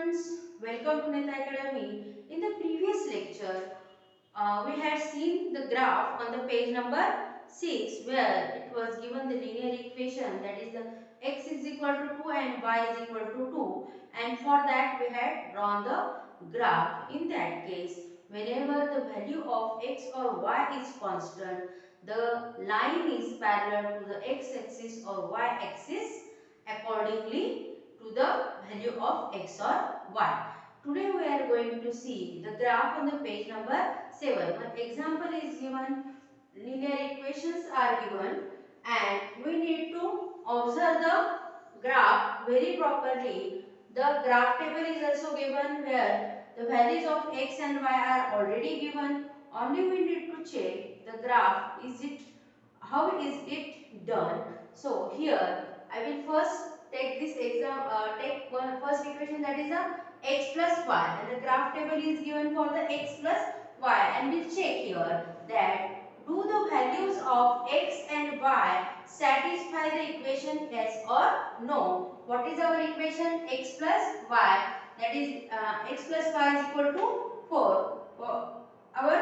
students, welcome to Neta Academy. In the previous lecture, we had seen the graph on the page number 6 where it was given the linear equation, that is the x is equal to 2 and y is equal to 2, and for that we had drawn the graph. In that case, whenever the value of x or y is constant, the line is parallel to the x axis or y axis accordingly to the value of x or y. Today we are going to see the graph on the page number 7. One example is given, linear equations are given, and we need to observe the graph very properly. The graph table is also given where the values of x and y are already given. Only we need to check the graph, how is it done. So here I will first take this take one first equation, that is the x plus y, and the graph table is given for the x plus y, and we'll check here that do the values of x and y satisfy the equation yes or no. What is our equation? X plus y, that is x plus y is equal to 4. Our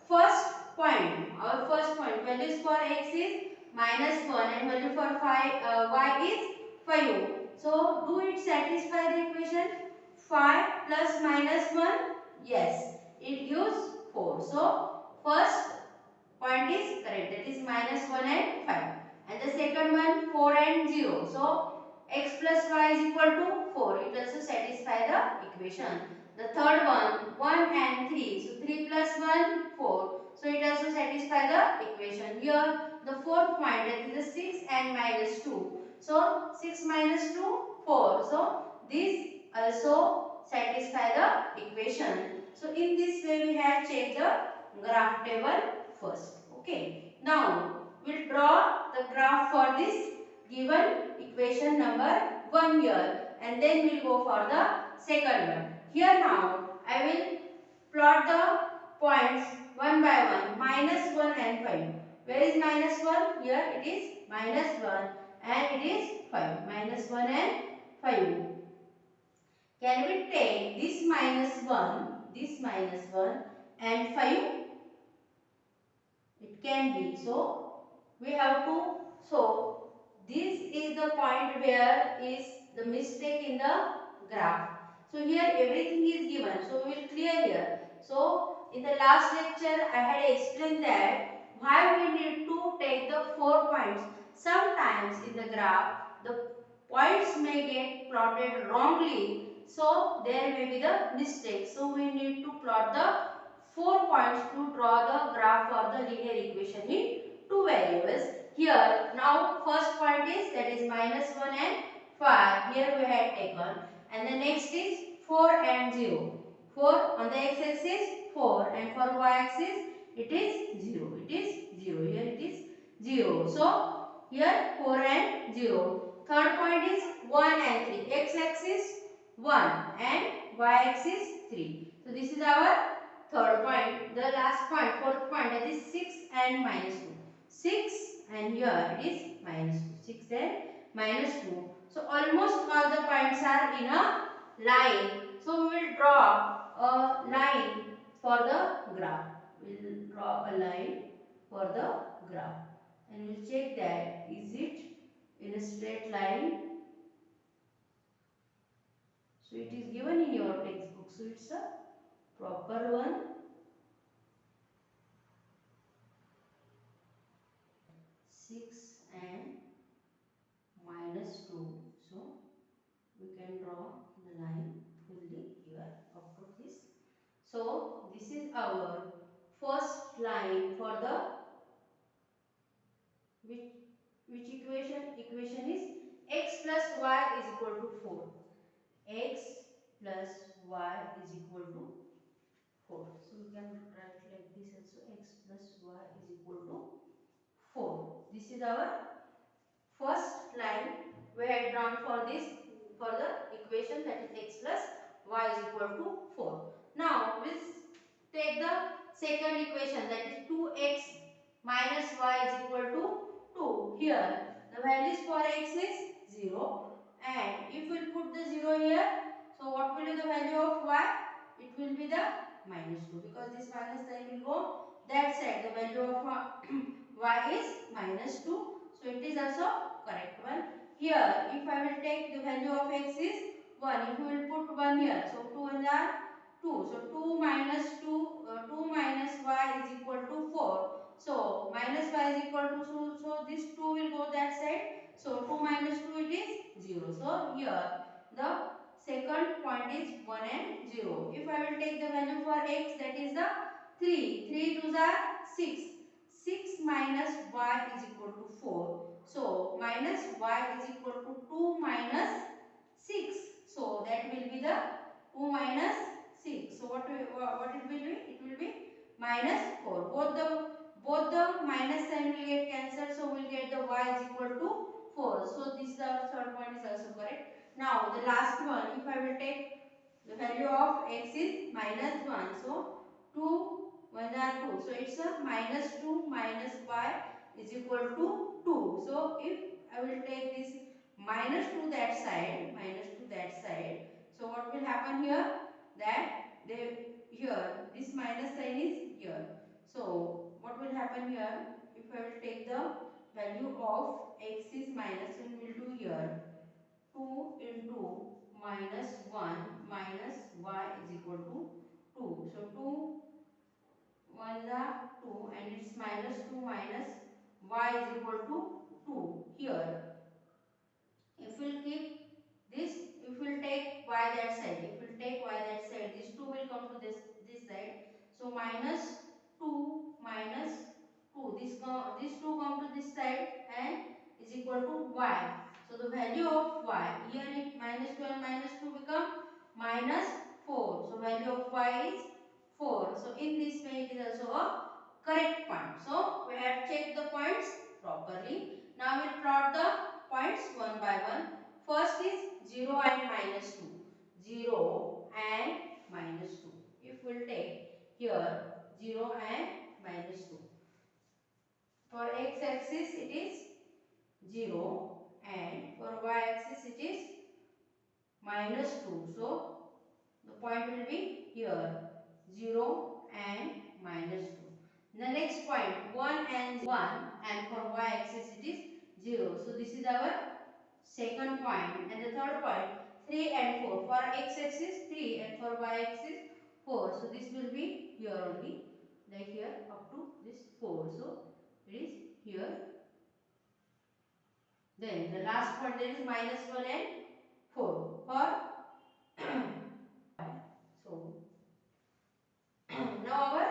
first point, values for x is -1 and value for y is 5. So do it satisfy the equation? 5 plus -1, yes, it gives 4. So first point is correct, that is -1 and 5. And the second one, 4 and 0. So x plus y is equal to 4. It also satisfy the equation. The third one, 1 and 3. So 3 plus 1, 4. So it also satisfy the equation. Here the fourth point, that is the 6 and -2. So 6 minus 2, 4. So this also satisfy the equation. So in this way we have checked the graph table first. Okay. Now we'll draw the graph for this given equation number 1 here, and then we'll go for the second one. Here now I will plot the points one by one, -1 and 5. Where is -1? Here it is -1 and it is 5. -1 and 5. Can we take this -1 and 5? It can be. So we have to, so this is the point where is the mistake in the graph. So here everything is given, so we will clear here. So in the last lecture I had explained that why we need to take the 4 points. Sometimes in the graph the points may get plotted wrongly, so there may be the mistake. So we need to plot the 4 points to draw the graph for the linear equation in two variables. Here now first point is, that is -1 and 5. Here we had taken, and the next is 4 and 0. 4 on the x-axis, 4, and for y-axis it is 0. It is 0. Here it is 0. So here 4 and 0. Third point is 1 and 3. X-axis 1 and y-axis 3. So this is our third point. The last point, fourth point, that is 6 and -2. 6 and here it is -2. 6 and -2. So almost all the points are in a line. So we will draw a line for the graph. We will draw a line for the graph, and we will check that is it in a straight line. So it is given in your textbook. So it's a proper one. 6 and -2. So we can draw the line fully here up to this. So this is our first line for the which equation is x plus y is equal to 4. X plus y is equal to 4. So we can write like this also, x plus y is equal to 4. This is our first line we had drawn for this, for the equation, that is x plus y is equal to 4. Now let's take the second equation, that is 2x minus y is equal to 2. Here the values for x is 0, and if we put the 0 here, so what will be the it will be the minus 2 because this minus sign will go that side. The value of y is minus 2. So it is also correct one. Here if I will take the value of x is 1, if you will put 1 here, so 2 1 are 2. So 2 minus 2, 2 minus y is equal to 4. So minus y is equal to, so this 2 will go that side. So 2 minus 2 it is 0. So here the second point is 1 and 0. If I will take the value for x, that is the 3. 3 2s are 6. 6 minus y is equal to 4. So minus y is equal to 2 minus 6. So that will be the 2 minus 6. So what it will be? It will be minus 4. Both the minus sign will get cancelled. So we will get the y is equal to 4. So this is our third point is also correct. Now the last one, if I will take the value of x is minus 1. So 2 1 are 2. So it's a minus 2 minus y is equal to 2. So if I will take this minus to that side, so what will happen here? That here this minus sign is here. So what will happen here? If I will take the value of x is minus, we will do here 2 into minus 1 minus y is equal to 2. So 2 1 are 2 and it's minus 2 minus y is equal to 2 here. If we'll keep this, if we'll take y that side, this 2 will come to this side. So minus 2 minus 2, this 2 come to this side and is equal to y. So the value of y, here it minus 2 and minus 2 become minus 4. So value of y is 4. So in this way it is also a correct point. So we have checked the points properly. Now we'll plot the points one by one. First is 0 and minus 2. 0 and minus 2. If we'll take here 0 and minus 2. For x axis it is 0 and for y axis it is minus 2. So the point will be here 0 and minus 2. The next point 1 and for y axis it is 0. So this is our second point. And the third point 3 and 4. For x axis 3 and for y axis 4. So this will be here only, like here up to this 4. So it is here. Then the last point there is minus 1 and 4 for so now our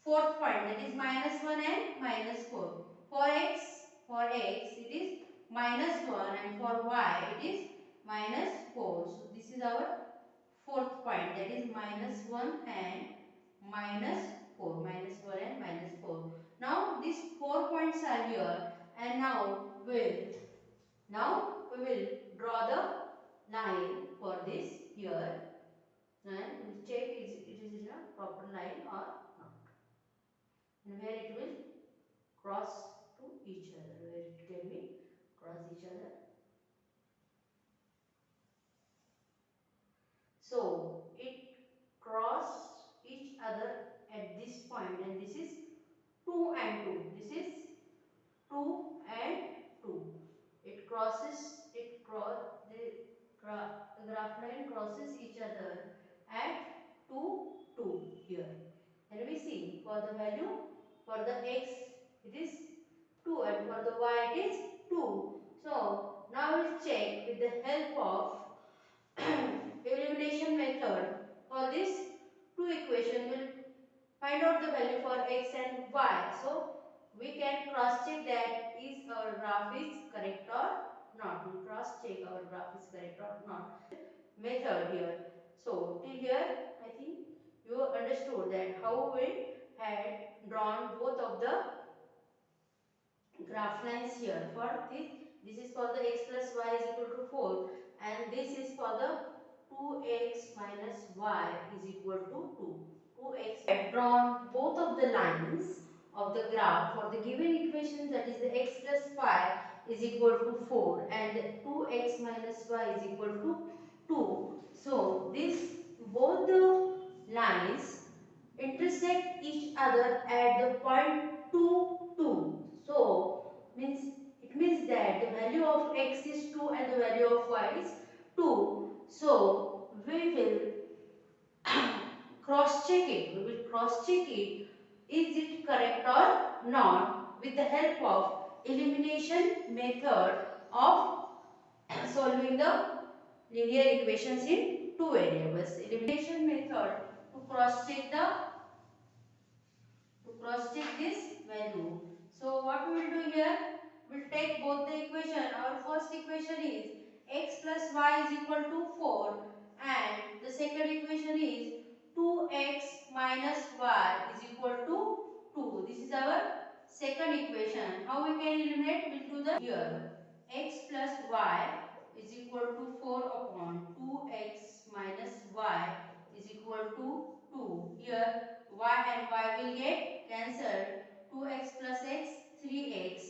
fourth point, that is minus 1 and minus 4. For x it is minus 1 and for y it is minus 4. So this is our fourth point, that is minus 1 and minus 4. Minus 1 and minus 4. Now these 4 points are here and now we will draw the line for this here and we will check it is in a proper line or not. And where it will cross to each other, where it can be cross each other. So it cross each other at this point and this is 2 and 2. This is 2 and 2. It crosses, the graph line crosses each other at 2, 2 here. And we see for the value, for the x it is 2 and for the y it is 2. So now we'll check with the help of elimination method. For this two equation we'll find out the value for x and y. So we can cross check that is our graph is correct or not. We cross check our graph is correct or not. Method here. So till here I think you understood that how we had drawn both of the graph lines here. For this is for the x plus y is equal to 4 and this is for the 2x minus y is equal to 2. 2x. I have drawn both of the lines of the graph for the given equation, that is the x plus y is equal to 4 and 2x minus y is equal to 2. So this both the intersect each other at the point 2, 2. So, it means that the value of x is 2 and the value of y is 2. So, we will cross check it. We will cross check it. Is it correct or not with the help of elimination method of solving the linear equations in two variables. Elimination method to cross check this value. So what we will do here? We will take both the equation. Our first equation is x plus y is equal to 4 and the second equation is 2x minus y is equal to 2. This is our second equation. How we can eliminate? We will do the here. X plus y is equal to 4 upon 2x minus y is equal to 2. Here y and y will get cancelled. 2x plus x 3x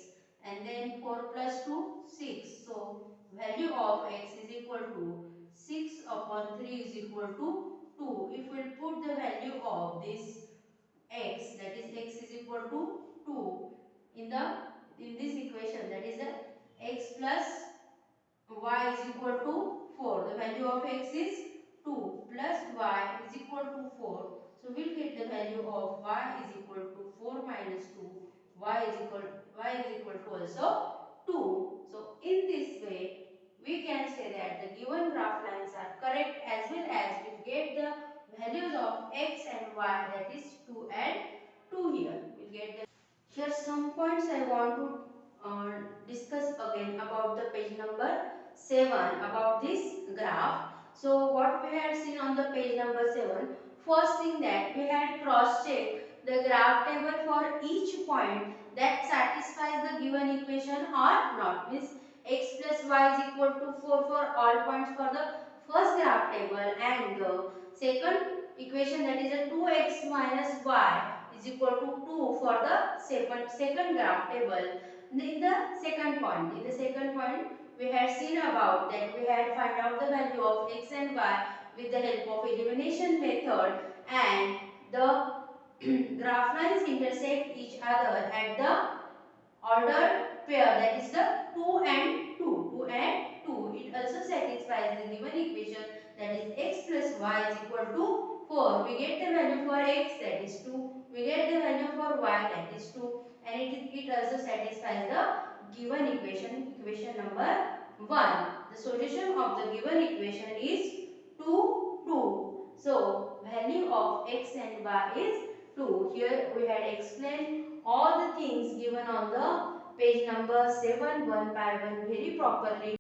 and then 4 plus 2 6. So value of x is equal to 6 upon 3 is equal to 2. If we put the value of this x, that is x is equal to 2 in this equation, that is the x plus y is equal to 4. The value of x is 2 plus y is equal to 4. So we'll get the value of y is equal to 4 minus 2. Y is equal to also 2. So in this way we can say that the given graph lines are correct, as well as we get the values of x and y, that is 2 and 2 here. We'll get the here some points I want to discuss again about the page number 7 about this graph. So what we had seen on the page number 7, first thing that we had cross checked the graph table for each point that satisfies the given equation or not. Means x plus y is equal to 4 for all points for the first graph table, and the second equation, that is a 2x minus y is equal to 2 for the second graph table. In the second point, we had seen about that we had find out the value of x and y with the help of elimination method, and the graph lines intersect each other at the ordered pair, that is the 2 and 2. 2 and 2. It also satisfies the given equation, that is x plus y is equal to 4. We get the value for x, that is 2. We get the value for y, that is 2. And it also satisfies the given equation number 1. The solution of the given equation is 2, 2. So value of x and y is 2. Here we had explained all the things given on the page number 7 one by one very properly.